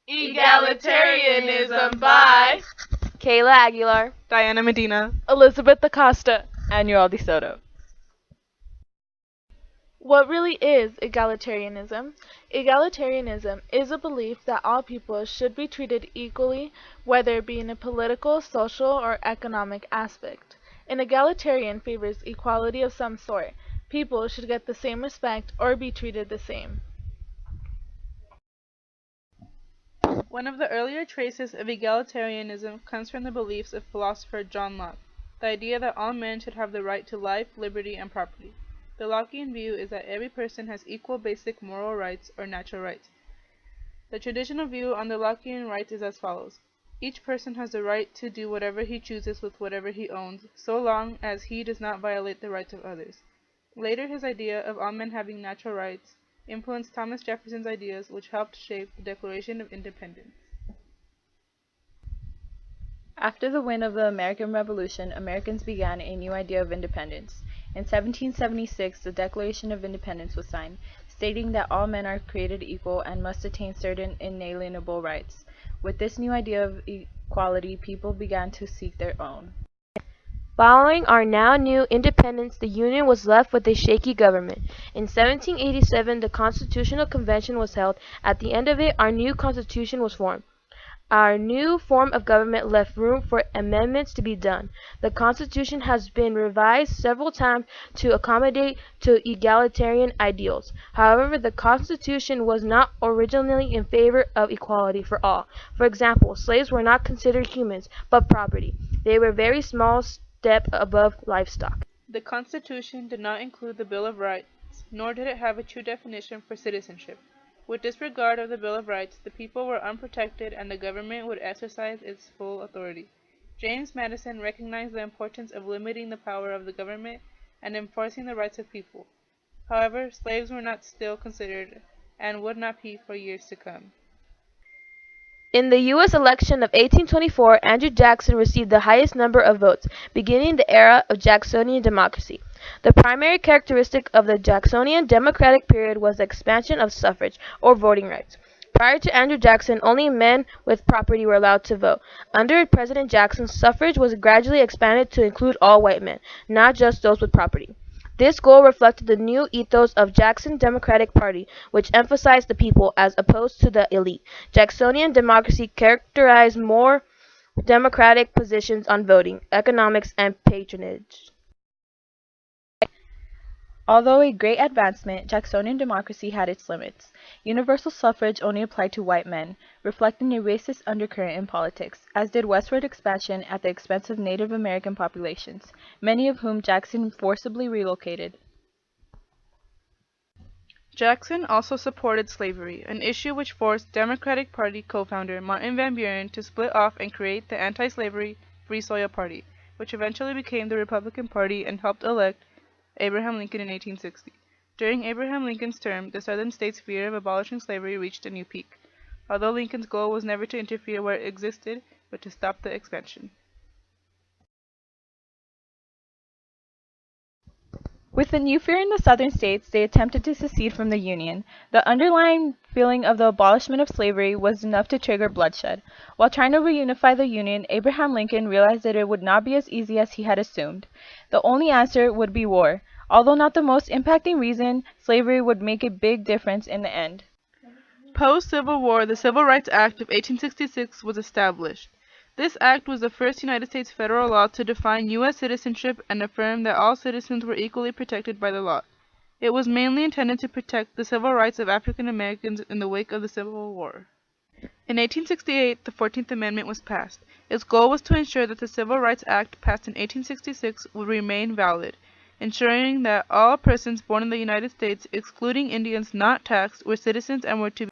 Egalitarianism by Kayla Aguilar, Diana Medina. Elizabeth Acosta. and Uraldi Soto. What really is egalitarianism? Egalitarianism is a belief that all people should be treated equally, whether it be in a political, social, or economic aspect. An egalitarian favors equality of some sort. People should get the same respect or be treated the same. One of the earlier traces of egalitarianism comes from the beliefs of philosopher John Locke, the idea that all men should have the right to life, liberty, and property. The Lockean view is that every person has equal basic moral rights or natural rights. The traditional view on the Lockean rights is as follows. Each person has the right to do whatever he chooses with whatever he owns, so long as he does not violate the rights of others. Later, his idea of all men having natural rights influenced Thomas Jefferson's ideas, which helped shape the Declaration of Independence. After the win of the American Revolution, Americans began a new idea of independence. In 1776, the Declaration of Independence was signed, stating that all men are created equal and must attain certain inalienable rights. With this new idea of equality, people began to seek their own. Following our now new independence, the Union was left with a shaky government. In 1787, the Constitutional Convention was held. At the end of it, our new Constitution was formed. Our new form of government left room for amendments to be done. The Constitution has been revised several times to accommodate to egalitarian ideals. However, the Constitution was not originally in favor of equality for all. For example, slaves were not considered humans, but property. They were very small step above livestock. The Constitution did not include the Bill of Rights, nor did it have a true definition for citizenship. With disregard of the Bill of Rights, the people were unprotected and the government would exercise its full authority. James Madison recognized the importance of limiting the power of the government and enforcing the rights of people. However, slaves were not still considered and would not be for years to come. In the U.S. election of 1824, Andrew Jackson received the highest number of votes, beginning the era of Jacksonian democracy. The primary characteristic of the Jacksonian democratic period was the expansion of suffrage, or voting rights. Prior to Andrew Jackson, only men with property were allowed to vote. Under President Jackson, suffrage was gradually expanded to include all white men, not just those with property. This goal reflected the new ethos of Jackson's Democratic Party, which emphasized the people as opposed to the elite. Jacksonian democracy characterized more democratic positions on voting, economics, and patronage. Although a great advancement, Jacksonian democracy had its limits. Universal suffrage only applied to white men, reflecting a racist undercurrent in politics, as did westward expansion at the expense of Native American populations, many of whom Jackson forcibly relocated. Jackson also supported slavery, an issue which forced Democratic Party co-founder Martin Van Buren to split off and create the anti-slavery Free Soil Party, which eventually became the Republican Party and helped elect Abraham Lincoln in 1860. During Abraham Lincoln's term, the Southern states' fear of abolishing slavery reached a new peak, although Lincoln's goal was never to interfere where it existed, but to stop the expansion. With the new fear in the southern states, they attempted to secede from the Union. The underlying feeling of the abolishment of slavery was enough to trigger bloodshed. While trying to reunify the Union, Abraham Lincoln realized that it would not be as easy as he had assumed. The only answer would be war. Although not the most impacting reason, slavery would make a big difference in the end. Post-Civil War, the Civil Rights Act of 1866 was established. This act was the first United States federal law to define U.S. citizenship and affirm that all citizens were equally protected by the law. It was mainly intended to protect the civil rights of African Americans in the wake of the Civil War. In 1868, the 14th Amendment was passed. Its goal was to ensure that the Civil Rights Act passed in 1866 would remain valid, ensuring that all persons born in the United States, excluding Indians not taxed, were citizens and were to be.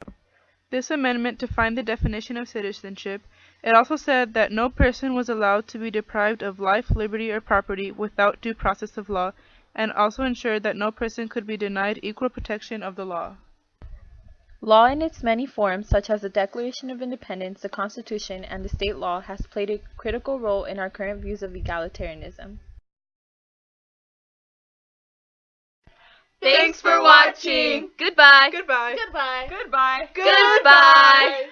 This amendment defined the definition of citizenship. It also said that no person was allowed to be deprived of life, liberty, or property without due process of law, and also ensured that no person could be denied equal protection of the law. Law in its many forms, such as the Declaration of Independence, the Constitution, and the state law, has played a critical role in our current views of egalitarianism. Thanks for watching. Goodbye. Goodbye. Goodbye. Goodbye. Goodbye.